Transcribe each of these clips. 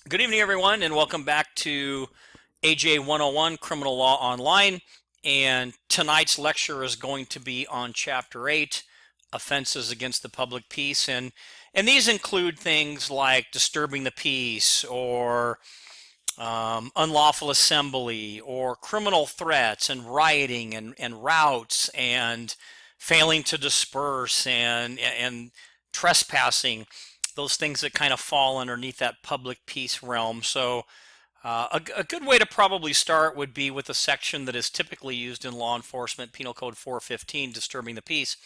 Good evening, everyone, and welcome back to AJ 101 Criminal Law Online. And tonight's lecture is going to be on Chapter 8, Offenses Against the Public Peace. And these include things like disturbing the peace or unlawful assembly or criminal threats and rioting and routes and failing to disperse and trespassing, those things that kind of fall underneath that public peace realm. So a good way to probably start would be with a section that is typically used in law enforcement, Penal Code 415, disturbing the peace.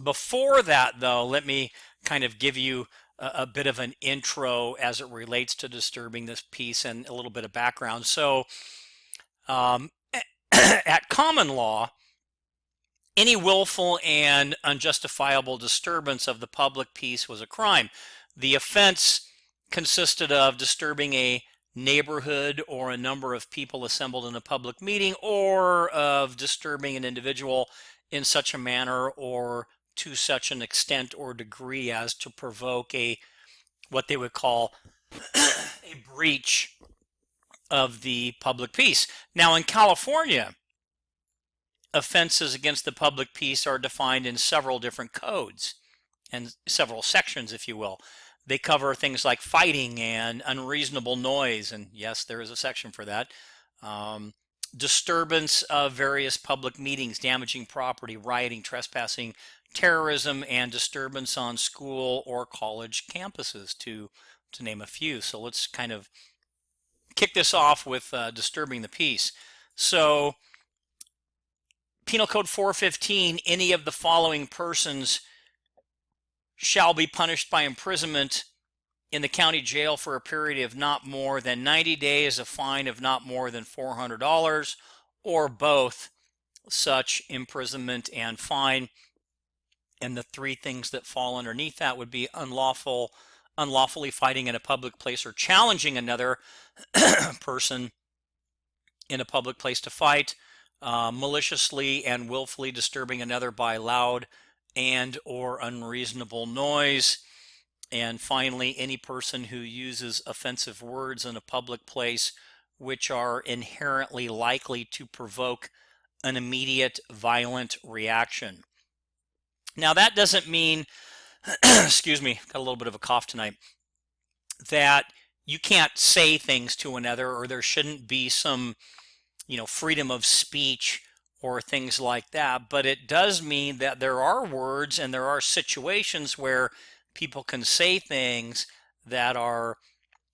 Before that, though, let me kind of give you a bit of an intro as it relates to disturbing this peace and a little bit of background. So, um, at common law, any willful and unjustifiable disturbance of the public peace was a crime. The offense consisted of disturbing a neighborhood or a number of people assembled in a public meeting, or of disturbing an individual in such a manner or to such an extent or degree as to provoke a what they would call a breach of the public peace. Now in California, offenses against the public peace are defined in several different codes and several sections, if you will. They cover things like fighting and unreasonable noise, and yes, there is a section for that. Disturbance of various public meetings, damaging property, rioting, trespassing, terrorism, and disturbance on school or college campuses, to name a few. So let's kind of kick this off with disturbing the peace. So Penal Code 415, any of the following persons shall be punished by imprisonment in the county jail for a period of not more than 90 days, a fine of not more than $400, or both such imprisonment and fine. And the three things that fall underneath that would be unlawfully fighting in a public place or challenging another person in a public place to fight, maliciously and willfully disturbing another by loud and or unreasonable noise, and finally, any person who uses offensive words in a public place which are inherently likely to provoke an immediate violent reaction. Now, that doesn't mean, excuse me, got a little bit of a cough tonight, that you can't say things to another or there shouldn't be some, freedom of speech or things like that. But it does mean that there are words and there are situations where people can say things that are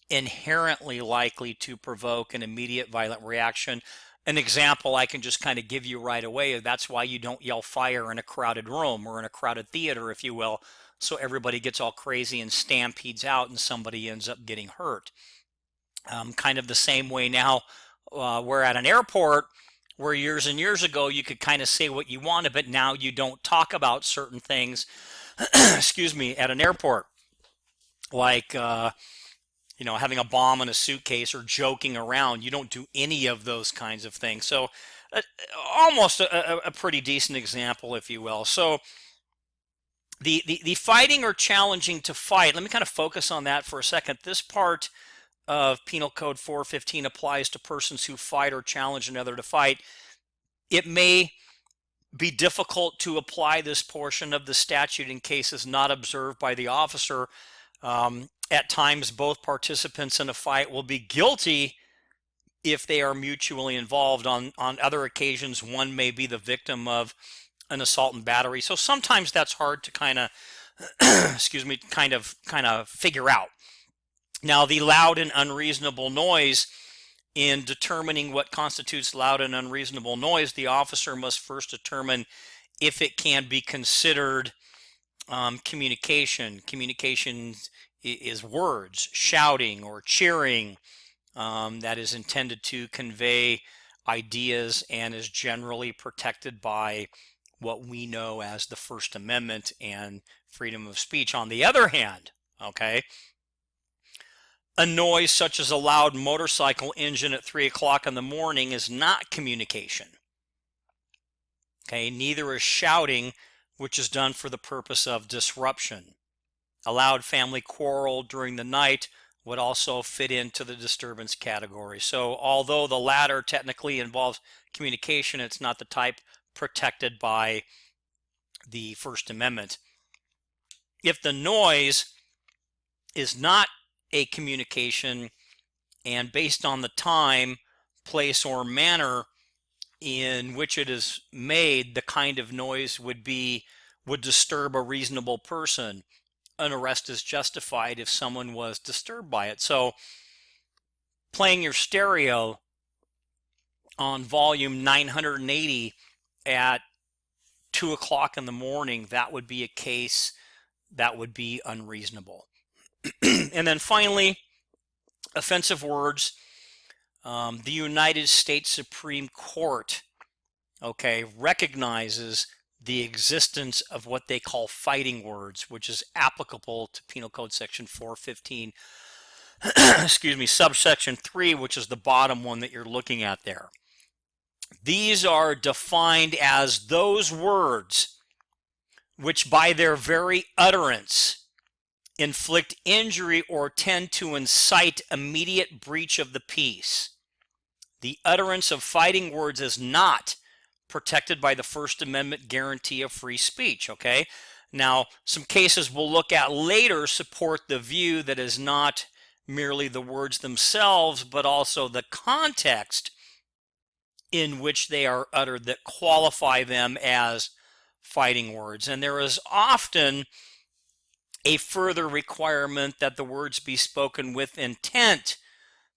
inherently likely to provoke an immediate violent reaction. An example I can just kind of give you right away, that's why you don't yell fire in a crowded room or in a crowded theater, if you will, so everybody gets all crazy and stampedes out and somebody ends up getting hurt. Kind of the same way now, we're at an airport where years and years ago you could kind of say what you wanted, but now you don't talk about certain things, excuse me, at an airport, like having a bomb in a suitcase or joking around. You don't do any of those kinds of things. So uh, almost a pretty decent example, if you will. So the fighting or challenging to fight, let me kind of focus on that for a second. This part of Penal Code 415 applies to persons who fight or challenge another to fight. It may be difficult to apply this portion of the statute in cases not observed by the officer. At times, both participants in a fight will be guilty if they are mutually involved. On other occasions, one may be the victim of an assault and battery. So sometimes that's hard to kind of, excuse me, kind of figure out. Now, the loud and unreasonable noise, in determining what constitutes loud and unreasonable noise, the officer must first determine if it can be considered communication. Communication is words, shouting or cheering, that is intended to convey ideas and is generally protected by what we know as the First Amendment and freedom of speech. On the other hand, okay, a noise such as a loud motorcycle engine at 3 o'clock in the morning is not communication. Okay, neither is shouting, which is done for the purpose of disruption. A loud family quarrel during the night would also fit into the disturbance category. So although the latter technically involves communication, it's not the type protected by the First Amendment. If the noise is not a communication and based on the time, place, or manner in which it is made, the kind of noise would disturb a reasonable person. An arrest is justified if someone was disturbed by it. So playing your stereo on volume 980 at 2 o'clock in the morning, that would be a case that would be unreasonable. And then finally, offensive words. The United States Supreme Court, recognizes the existence of what they call fighting words, which is applicable to Penal Code Section 415, subsection 3, which is the bottom one that you're looking at there. These are defined as those words which by their very utterance inflict injury or tend to incite immediate breach of the peace. The utterance of fighting words is not protected by the First Amendment guarantee of free speech, okay? Now, some cases we'll look at later support the view that is not merely the words themselves, but also the context in which they are uttered that qualify them as fighting words. And there is often a further requirement that the words be spoken with intent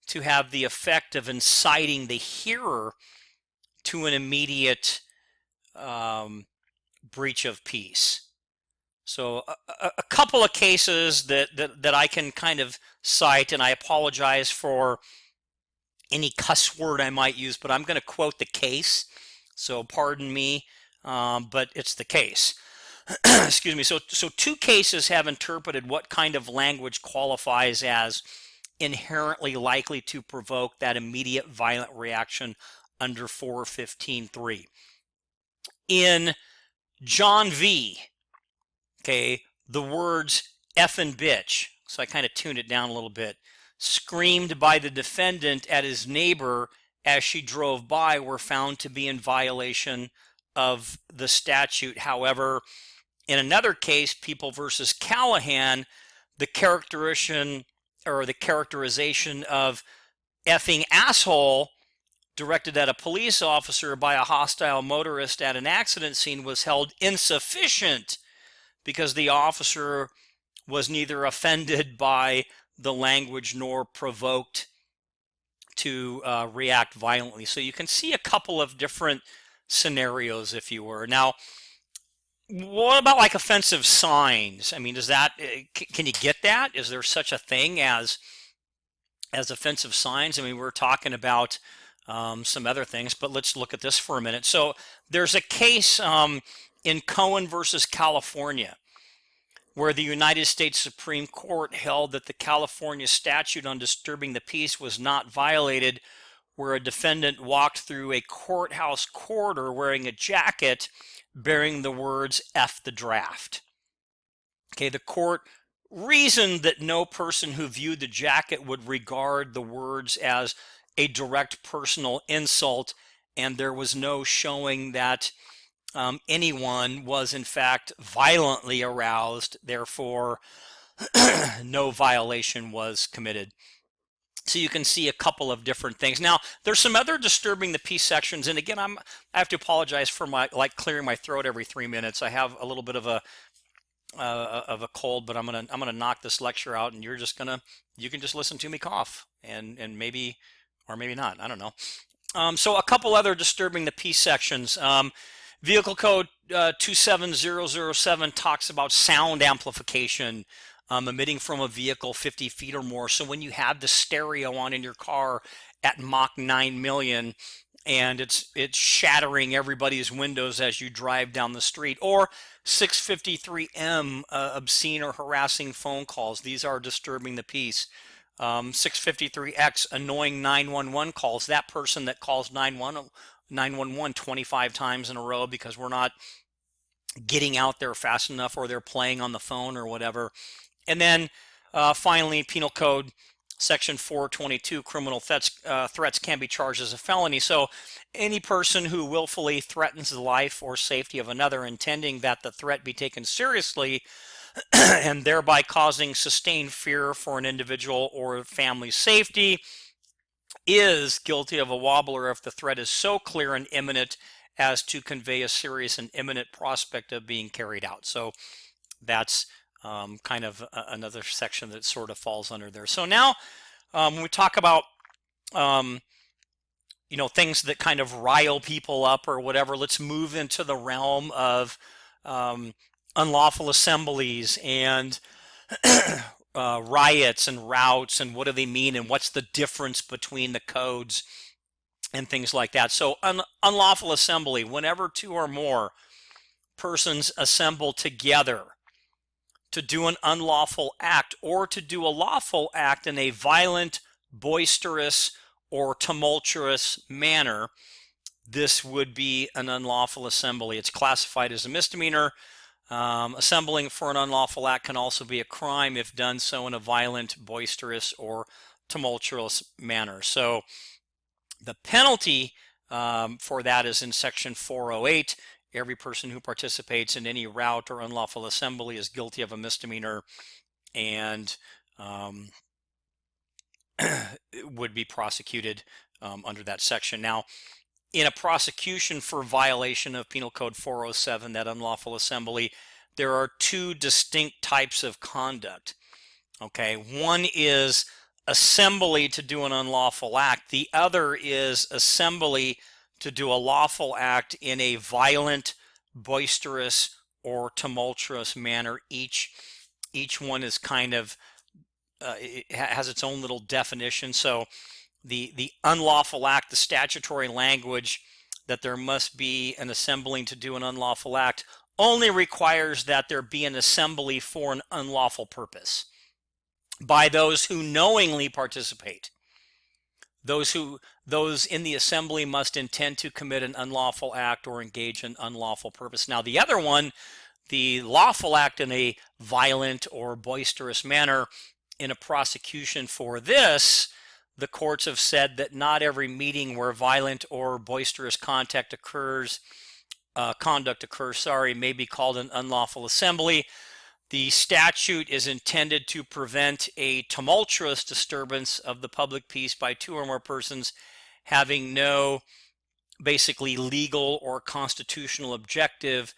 to have the effect of inciting the hearer to an immediate breach of peace. So a couple of cases that I can kind of cite, and I apologize for any cuss word I might use, but I'm going to quote the case, so pardon me, but it's the case. Excuse me. So two cases have interpreted what kind of language qualifies as inherently likely to provoke that immediate violent reaction under 415.3. In John V., the words F and bitch, so I kind of tuned it down a little bit, screamed by the defendant at his neighbor as she drove by were found to be in violation of the statute. However, in another case, People versus Callahan, the characterization of effing asshole directed at a police officer by a hostile motorist at an accident scene was held insufficient because the officer was neither offended by the language nor provoked to react violently. So you can see a couple of different scenarios, if you were. Now, what about like offensive signs? I mean, does that, can you get that? Is there such a thing as offensive signs? I mean, we're talking about some other things, but let's look at this for a minute. So there's a case in Cohen versus California where the United States Supreme Court held that the California statute on disturbing the peace was not violated, where a defendant walked through a courthouse corridor wearing a jacket bearing the words F the draft. The court reasoned that no person who viewed the jacket would regard the words as a direct personal insult, and there was no showing that anyone was in fact violently aroused, therefore no violation was committed. So you can see a couple of different things. Now, there's some other disturbing the peace sections, and again, I have to apologize for my clearing my throat every 3 minutes. I have a little bit of a cold, but I'm gonna knock this lecture out, and you can just listen to me cough, and maybe or maybe not. I don't know. So a couple other disturbing the peace sections. Vehicle Code 27007 talks about sound amplification. Emitting from a vehicle 50 feet or more. So when you have the stereo on in your car at Mach 9 million and it's shattering everybody's windows as you drive down the street, or 653M, obscene or harassing phone calls. These are disturbing the peace. 653X, annoying 911 calls. That person that calls 911 25 times in a row because we're not getting out there fast enough or they're playing on the phone or whatever. And then finally, Penal Code Section 422, criminal threats can be charged as a felony. So any person who willfully threatens the life or safety of another, intending that the threat be taken seriously, and thereby causing sustained fear for an individual or family's safety, is guilty of a wobbler if the threat is so clear and imminent as to convey a serious and imminent prospect of being carried out. So that's kind of another section that sort of falls under there. So now when we talk about things that kind of rile people up or whatever, let's move into the realm of unlawful assemblies and riots and routs, and what do they mean, and what's the difference between the codes and things like that. So unlawful assembly, whenever two or more persons assemble together to do an unlawful act or to do a lawful act in a violent, boisterous, or tumultuous manner, this would be an unlawful assembly. It's classified as a misdemeanor. Assembling for an unlawful act can also be a crime if done so in a violent, boisterous, or tumultuous manner. So the penalty for that is in Section 408. Every person who participates in any rout or unlawful assembly is guilty of a misdemeanor and would be prosecuted under that section. Now, in a prosecution for violation of Penal Code 407, that unlawful assembly, there are two distinct types of conduct. Okay, one is assembly to do an unlawful act. The other is assembly to do a lawful act in a violent, boisterous, or tumultuous manner. Each one is kind of it has its own little definition. So the unlawful act, the statutory language that there must be an assembling to do an unlawful act, only requires that there be an assembly for an unlawful purpose by those who knowingly participate. Those in the assembly must intend to commit an unlawful act or engage in unlawful purpose. Now the other one, the lawful act in a violent or boisterous manner, in a prosecution for this, the courts have said that not every meeting where violent or boisterous conduct occurs, may be called an unlawful assembly. The statute is intended to prevent a tumultuous disturbance of the public peace by two or more persons having no basically legal or constitutional objective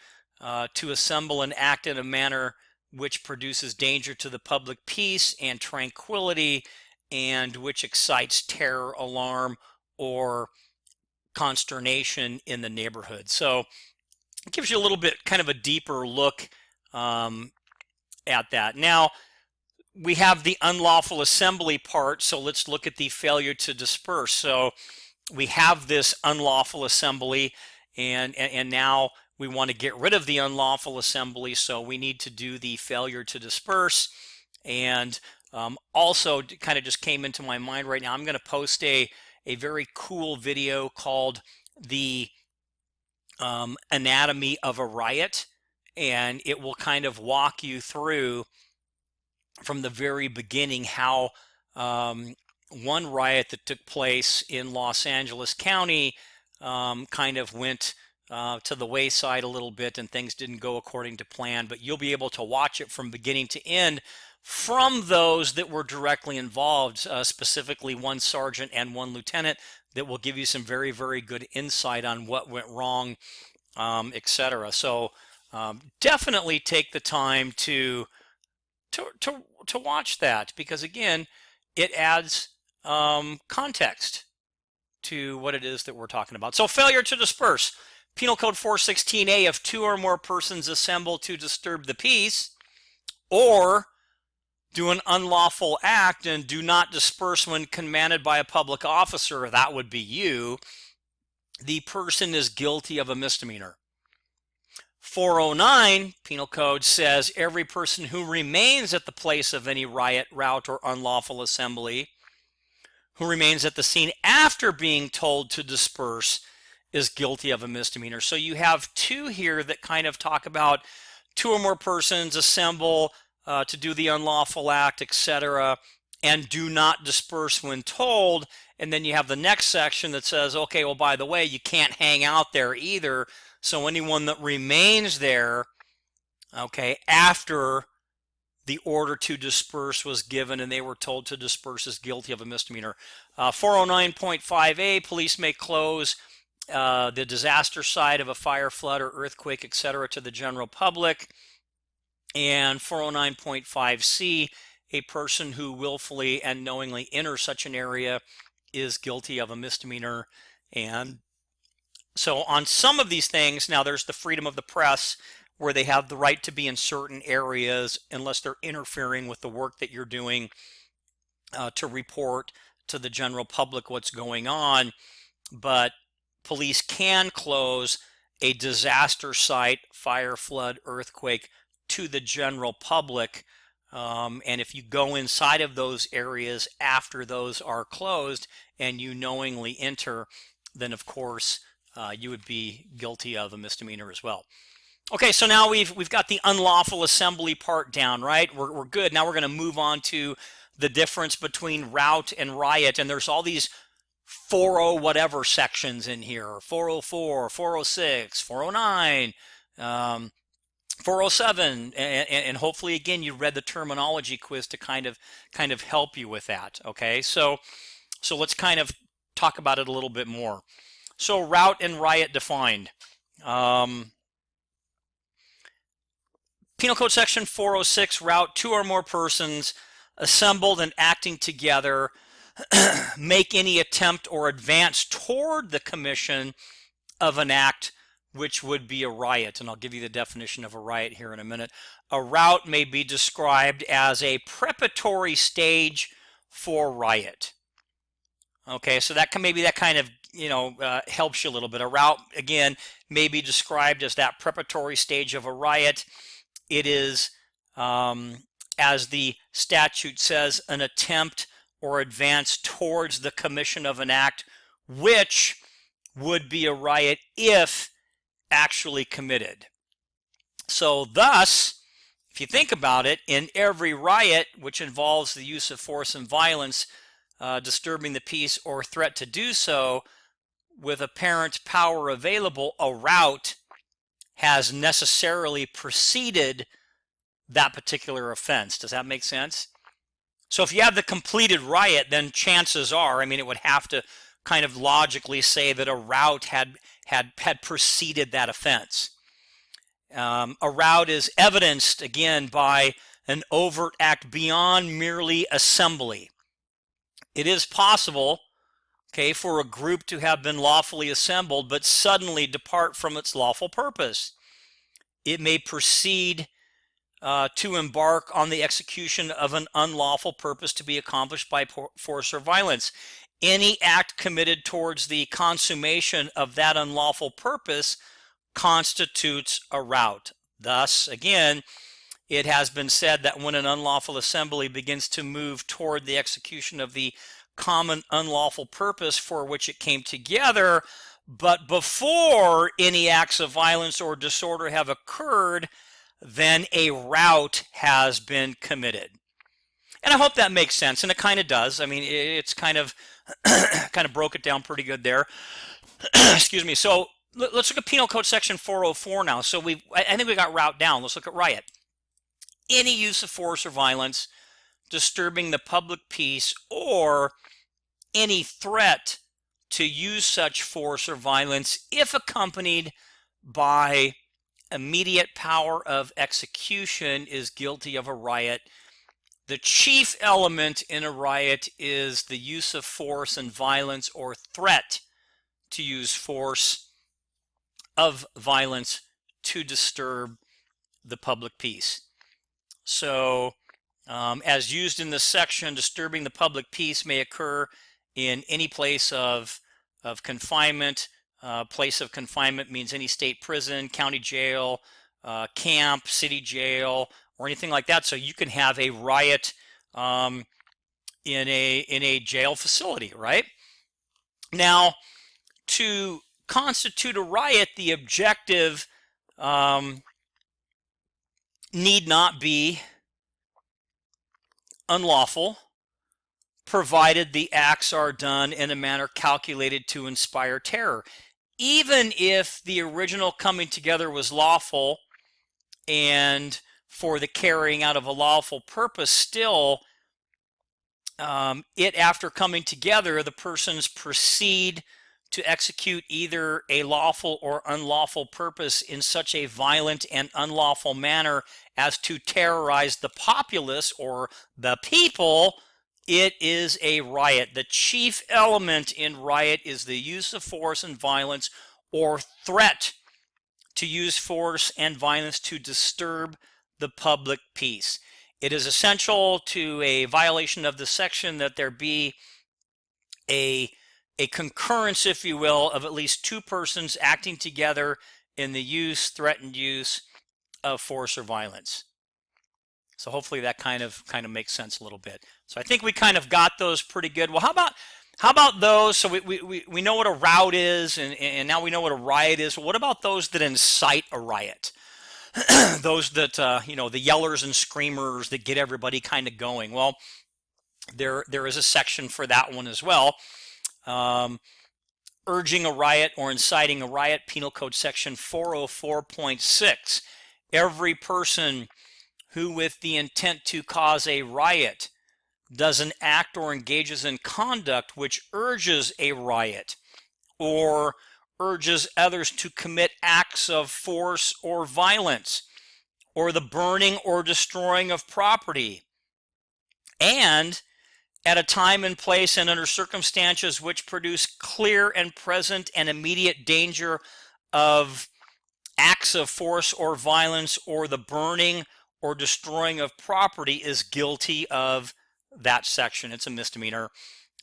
to assemble and act in a manner which produces danger to the public peace and tranquility, and which excites terror, alarm, or consternation in the neighborhood. So it gives you a little bit kind of a deeper look at that. Now, we have the unlawful assembly part, so let's look at the failure to disperse. So we have this unlawful assembly, and now we want to get rid of the unlawful assembly, so we need to do the failure to disperse. And also kind of just came into my mind right now, I'm going to post a very cool video called The Anatomy of a Riot, and it will kind of walk you through from the very beginning how one riot that took place in Los Angeles County kind of went to the wayside a little bit, and things didn't go according to plan, but you'll be able to watch it from beginning to end from those that were directly involved, specifically one sergeant and one lieutenant, that will give you some very, very good insight on what went wrong, etc. So definitely take the time to watch that, because again, it adds context to what it is that we're talking about. So failure to disperse. Penal Code 416A, if two or more persons assemble to disturb the peace or do an unlawful act and do not disperse when commanded by a public officer, that would be you, the person is guilty of a misdemeanor. 409 Penal Code says every person who remains at the place of any riot, rout, or unlawful assembly, who remains at the scene after being told to disperse, is guilty of a misdemeanor. So you have two here that kind of talk about two or more persons assemble to do the unlawful act, etc., and do not disperse when told. And then you have the next section that says, okay, well, by the way, you can't hang out there either. So anyone that remains there, okay, after the order to disperse was given and they were told to disperse is guilty of a misdemeanor. 409.5A, police may close the disaster site of a fire, flood, or earthquake, etc., to the general public. And 409.5C, a person who willfully and knowingly enters such an area is guilty of a misdemeanor. And so on some of these things, now there's the freedom of the press where they have the right to be in certain areas unless they're interfering with the work that you're doing to report to the general public what's going on. But police can close a disaster site, fire, flood, earthquake, to the general public. And if you go inside of those areas after those are closed and you knowingly enter, then of course you would be guilty of a misdemeanor as well. Okay, so now we've got the unlawful assembly part down, right? We're good. Now we're going to move on to the difference between rout and riot, and there's all these 40 whatever sections in here: 404, 406, 409, 407, and hopefully again you read the terminology quiz to kind of help you with that. Okay, so let's kind of talk about it a little bit more. So rout and riot defined. Penal Code Section 406, rout: two or more persons assembled and acting together make any attempt or advance toward the commission of an act which would be a riot. And I'll give you the definition of a riot here in a minute. A rout may be described as a preparatory stage for riot. Okay, so that kind of helps you a little bit. A rout, again, may be described as that preparatory stage of a riot. It is, as the statute says, an attempt or advance towards the commission of an act which would be a riot if actually committed. So thus, if you think about it, in every riot which involves the use of force and violence, disturbing the peace or threat to do so with apparent power available, a rout has necessarily preceded that particular offense. Does that make sense? So if you have the completed riot, then chances are, it would have to kind of logically say that a rout had preceded that offense. A rout is evidenced, again, by an overt act beyond merely assembly. It is possible, okay, for a group to have been lawfully assembled but suddenly depart from its lawful purpose. It may proceed to embark on the execution of an unlawful purpose to be accomplished by force or violence. Any act committed towards the consummation of that unlawful purpose constitutes a rout. Thus, again, it has been said that when an unlawful assembly begins to move toward the execution of the common unlawful purpose for which it came together, but before any acts of violence or disorder have occurred, then a rout has been committed. And I hope that makes sense, and it kind of does. It's kind of broke it down pretty good there. Excuse me. So let's look at Penal Code Section 404 now. So I think we got rout down. Let's look at riot. Any use of force or violence disturbing the public peace or any threat to use such force or violence if accompanied by immediate power of execution is guilty of a riot. The chief element in a riot is the use of force and violence or threat to use force of violence to disturb the public peace. So as used in this section, disturbing the public peace may occur in any place of confinement. Place of confinement means any state prison, county jail, camp, city jail, or anything like that. So you can have a riot in a jail facility, right? Now, to constitute a riot, the objective need not be unlawful, provided the acts are done in a manner calculated to inspire terror. Even if the original coming together was lawful and for the carrying out of a lawful purpose, still, after coming together, the persons proceed to execute either a lawful or unlawful purpose in such a violent and unlawful manner as to terrorize the populace or the people, it is a riot. The chief element in riot is the use of force and violence or threat to use force and violence to disturb the public peace. It is essential to a violation of the section that there be a concurrence, if you will, of at least two persons acting together in the threatened use of force or violence. So hopefully that kind of makes sense a little bit. So I think we kind of got those pretty good. Well, how about those? So we know what a rout is, and now we know what a riot is. Well, what about those that incite a riot? Those that the yellers and screamers that get everybody kind of going. Well, there is a section for that one as well. Urging a riot or inciting a riot, Penal Code Section 404.6. Every person who with the intent to cause a riot does an act or engages in conduct which urges a riot or urges others to commit acts of force or violence or the burning or destroying of property, and at a time and place and under circumstances which produce clear and present and immediate danger of acts of force or violence or the burning or destroying of property, is guilty of that section. It's a misdemeanor,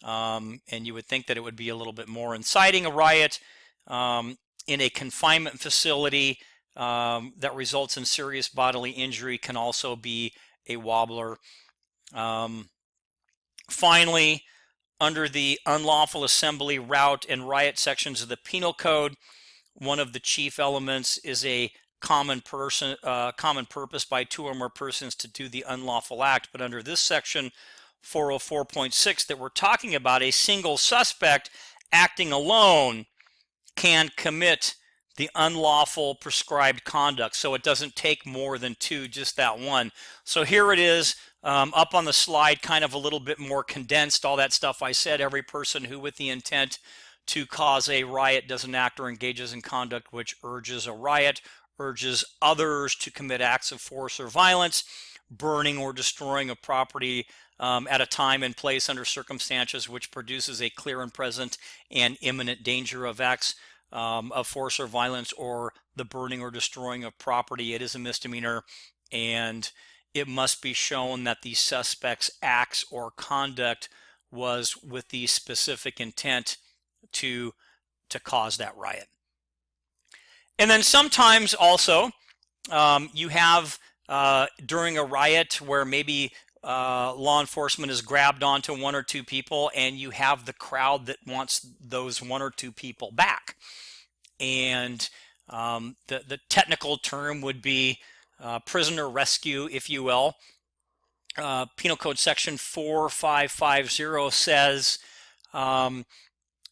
and you would think that it would be a little bit more. Inciting a riot in a confinement facility that results in serious bodily injury can also be a wobbler. Finally, under the unlawful assembly, rout, and riot sections of the Penal Code, one of the chief elements is a common purpose by two or more persons to do the unlawful act. But under this section 404.6 that we're talking about, a single suspect acting alone can commit the unlawful prescribed conduct. So it doesn't take more than two, just that one. So here it is up on the slide, kind of a little bit more condensed, all that stuff I said. Every person who with the intent to cause a riot does an act or engages in conduct which urges a riot, urges others to commit acts of force or violence, burning or destroying of property at a time and place under circumstances which produces a clear and present and imminent danger of acts of force or violence, or the burning or destroying of property. It is a misdemeanor, and it must be shown that the suspect's acts or conduct was with the specific intent to cause that riot. And then sometimes also you have during a riot where maybe law enforcement has grabbed onto one or two people, and you have the crowd that wants those one or two people back. And the technical term would be prisoner rescue, if you will. Penal Code Section 4550 says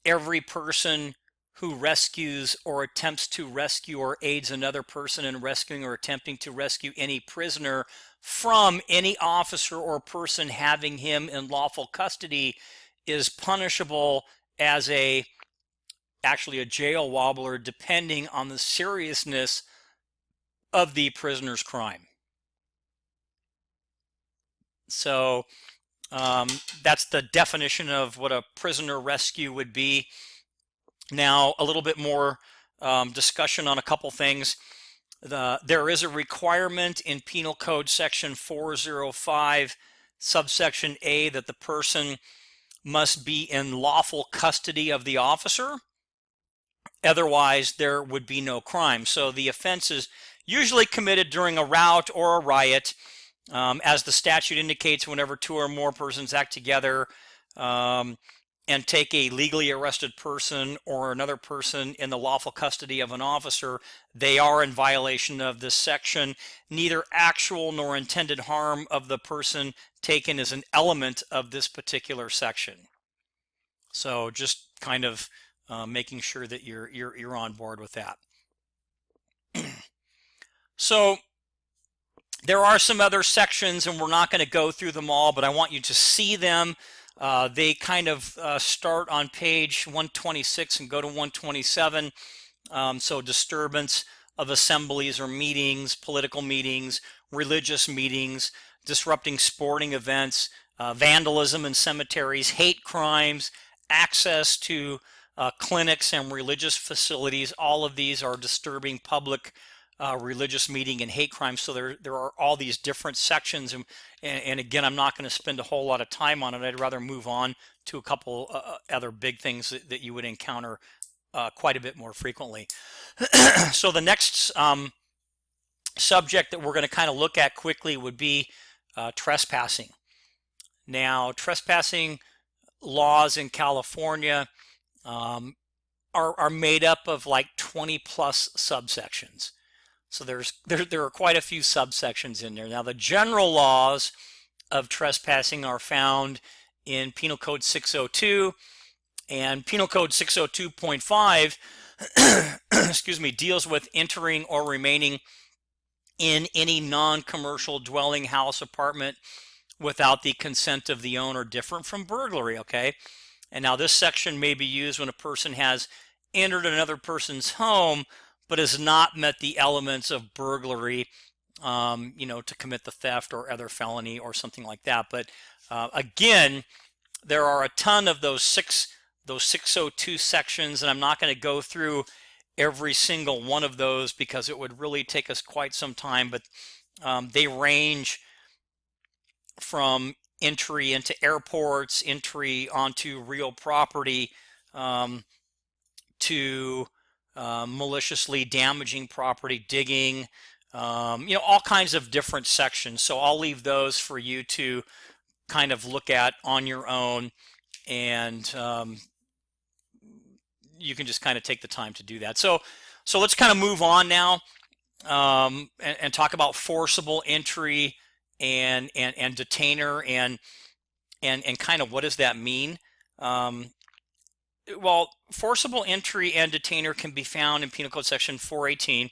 every person who rescues or attempts to rescue or aids another person in rescuing or attempting to rescue any prisoner from any officer or person having him in lawful custody is punishable as actually a jail wobbler, depending on the seriousness of the prisoner's crime. So that's the definition of what a prisoner rescue would be. Now, a little bit more discussion on a couple things. There is a requirement in Penal Code Section 405, subsection A, that the person must be in lawful custody of the officer. Otherwise, there would be no crime. So the offense is usually committed during a rout or a riot, as the statute indicates, whenever two or more persons act together and take a legally arrested person or another person in the lawful custody of an officer, they are in violation of this section. Neither actual nor intended harm of the person taken is an element of this particular section. So just kind of making sure that you're on board with that. So there are some other sections, and we're not going to go through them all, but I want you to see them. They kind of start on page 126 and go to 127. So disturbance of assemblies or meetings, political meetings, religious meetings, disrupting sporting events, vandalism in cemeteries, hate crimes, access to clinics and religious facilities. All of these are disturbing public religious meeting and hate crimes. So there are all these different sections, and again, I'm not going to spend a whole lot of time on it. I'd rather move on to a couple other big things that you would encounter quite a bit more frequently. So the next subject that we're going to kind of look at quickly would be trespassing. Now, trespassing laws in California are made up of like 20 plus subsections. So there are quite a few subsections in there. Now, the general laws of trespassing are found in Penal Code 602, and Penal Code 602.5 excuse me, deals with entering or remaining in any non-commercial dwelling, house, apartment without the consent of the owner, different from burglary, okay? And now this section may be used when a person has entered another person's home but has not met the elements of burglary, to commit the theft or other felony or something like that. But again, there are a ton of those 602 sections, and I'm not going to go through every single one of those because it would really take us quite some time, but they range from entry into airports, entry onto real property, to maliciously damaging property, digging, all kinds of different sections. So I'll leave those for you to kind of look at on your own, and you can just kind of take the time to do that. So let's kind of move on now and talk about forcible entry and detainer and kind of what does that mean. Well, forcible entry and detainer can be found in Penal Code Section 418,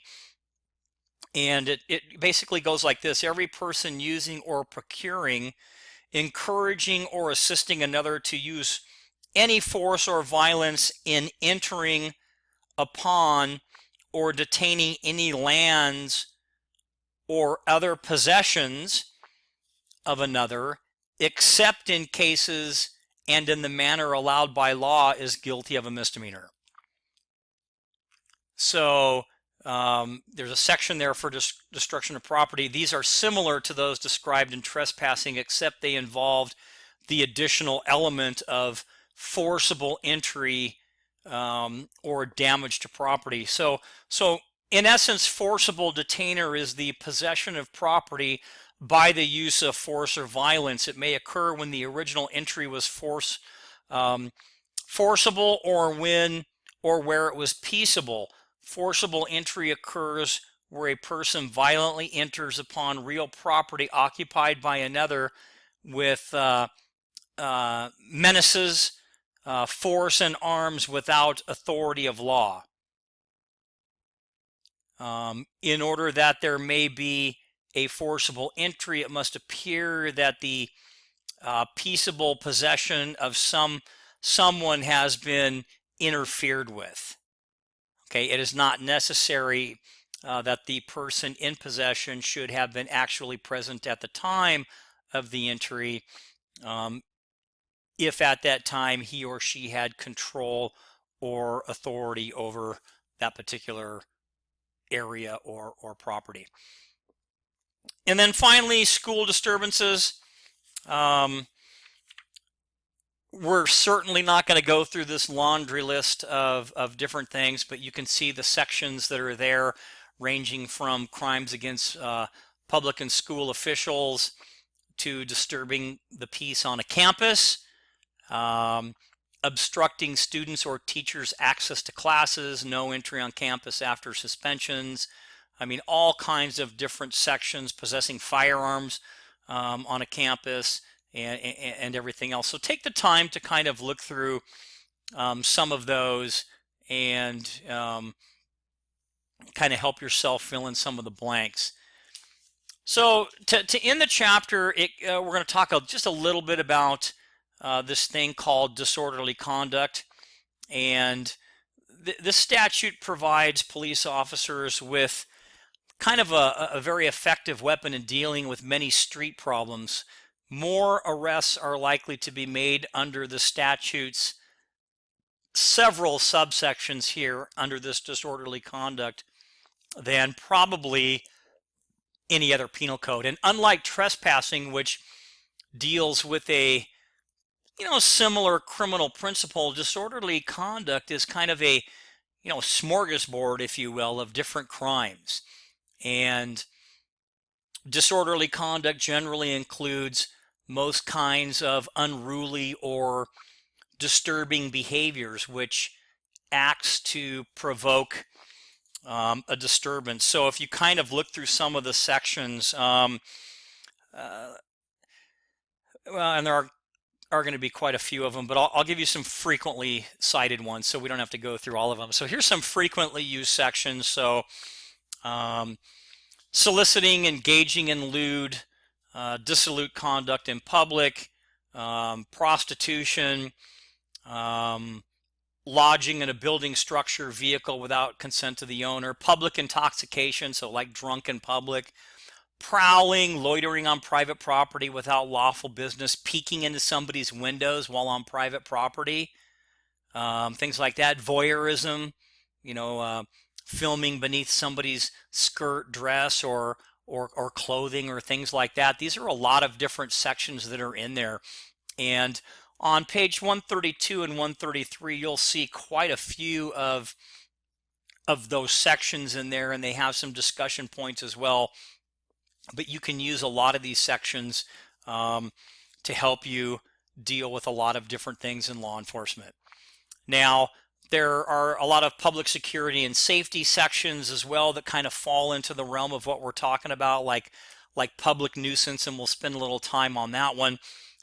and it basically goes like this: every person using or procuring, encouraging or assisting another to use any force or violence in entering upon or detaining any lands or other possessions of another, except in cases and in the manner allowed by law, is guilty of a misdemeanor. So there's a section there for destruction of property. These are similar to those described in trespassing, except they involved the additional element of forcible entry or damage to property. So in essence, forcible detainer is the possession of property by the use of force or violence. It may occur when the original entry was forcible, or where it was peaceable. Forcible entry occurs where a person violently enters upon real property occupied by another with menaces, force, and arms without authority of law. In order that there may be a forcible entry, it must appear that the peaceable possession of someone has been interfered with. Okay, it is not necessary that the person in possession should have been actually present at the time of the entry, if at that time he or she had control or authority over that particular area or property. And then finally, school disturbances. We're certainly not going to go through this laundry list of different things, but you can see the sections that are there, ranging from crimes against public and school officials to disturbing the peace on a campus, obstructing students or teachers' access to classes, no entry on campus after suspensions. I mean, all kinds of different sections, possessing firearms on a campus and everything else. So take the time to kind of look through some of those and kind of help yourself fill in some of the blanks. So to end the chapter, we're going to talk just a little bit about this thing called disorderly conduct. And this statute provides police officers with kind of a very effective weapon in dealing with many street problems. More arrests are likely to be made under the statute's several subsections here under this disorderly conduct than probably any other penal code. And unlike trespassing, which deals with a similar criminal principle, disorderly conduct is kind of a smorgasbord, if you will, of different crimes. And disorderly conduct generally includes most kinds of unruly or disturbing behaviors, which acts to provoke a disturbance. So if you kind of look through some of the sections, well, and there are going to be quite a few of them, but I'll give you some frequently cited ones so we don't have to go through all of them. So here's some frequently used sections. So soliciting, engaging in lewd, dissolute conduct in public, prostitution, lodging in a building, structure, vehicle without consent of the owner, public intoxication, so like drunk in public, prowling, loitering on private property without lawful business, peeking into somebody's windows while on private property, things like that, voyeurism, filming beneath somebody's skirt, dress, or clothing, or things like that. These are a lot of different sections that are in there. And on page 132 and 133, you'll see quite a few of those sections in there, and they have some discussion points as well. But you can use a lot of these sections to help you deal with a lot of different things in law enforcement. Now, there are a lot of public security and safety sections as well that kind of fall into the realm of what we're talking about, like public nuisance, and we'll spend a little time on that one.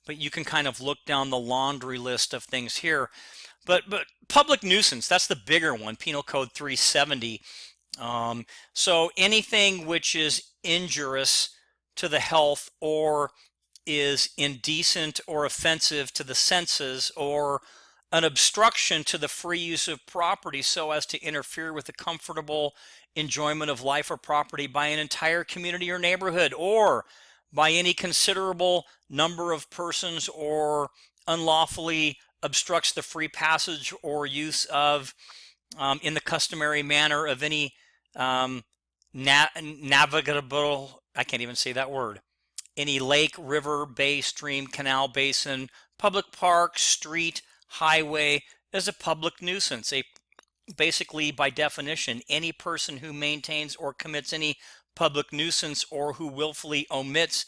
But you can kind of look down the laundry list of things here. But public nuisance, that's the bigger one, Penal Code 370. So anything which is injurious to the health or is indecent or offensive to the senses or an obstruction to the free use of property so as to interfere with the comfortable enjoyment of life or property by an entire community or neighborhood, or by any considerable number of persons, or unlawfully obstructs the free passage or use of, in the customary manner of any navigable, I can't even say that word, any lake, river, bay, stream, canal, basin, public park, street, highway, is a public nuisance. Basically, by definition, any person who maintains or commits any public nuisance or who willfully omits,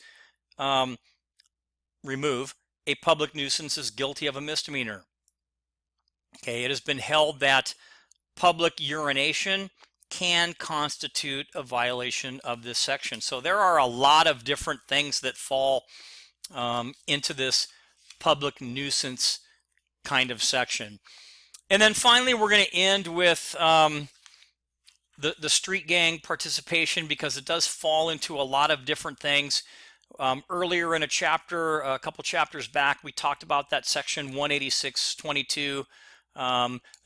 remove a public nuisance is guilty of a misdemeanor. Okay, it has been held that public urination can constitute a violation of this section. So there are a lot of different things that fall into this public nuisance kind of section. And then finally, we're going to end with the street gang participation, because it does fall into a lot of different things. Earlier in a chapter, a couple chapters back, we talked about that section 186.22,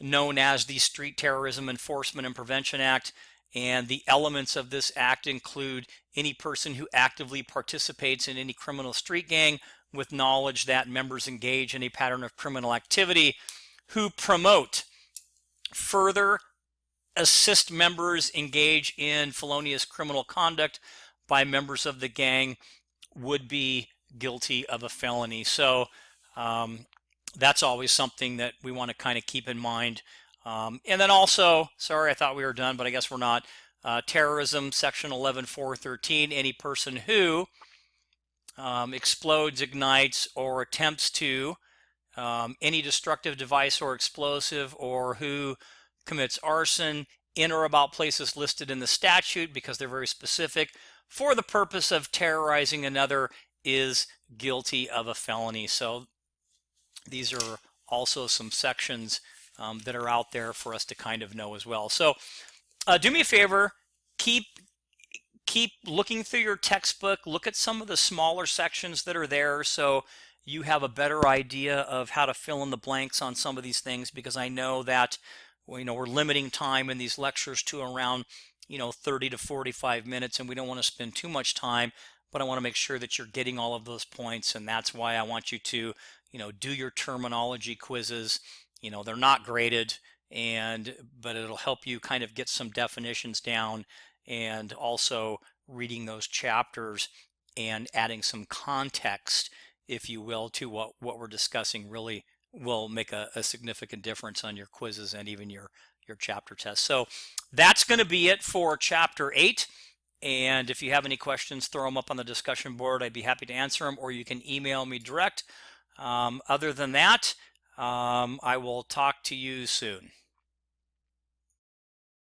known as the Street Terrorism Enforcement and Prevention Act. And the elements of this act include any person who actively participates in any criminal street gang with knowledge that members engage in a pattern of criminal activity, who promote, further, assist members engage in felonious criminal conduct by members of the gang, would be guilty of a felony. So that's always something that we want to kind of keep in mind. And then also, sorry, I thought we were done, but I guess we're not. Terrorism, section 11.4.13, any person who explodes, ignites, or attempts to any destructive device or explosive, or who commits arson in or about places listed in the statute, because they're very specific, for the purpose of terrorizing another is guilty of a felony. So these are also some sections that are out there for us to kind of know as well. So do me a favor, keep looking through your textbook, look at some of the smaller sections that are there so you have a better idea of how to fill in the blanks on some of these things, because I know that we're limiting time in these lectures to around 30 to 45 minutes, and we don't want to spend too much time, but I want to make sure that you're getting all of those points, and that's why I want you to do your terminology quizzes. They're not graded, but it'll help you kind of get some definitions down, and also reading those chapters and adding some context, if you will, to what we're discussing really will make a significant difference on your quizzes and even your chapter tests. So that's going to be it for Chapter 8. And if you have any questions, throw them up on the discussion board. I'd be happy to answer them, or you can email me direct. Other than that, I will talk to you soon.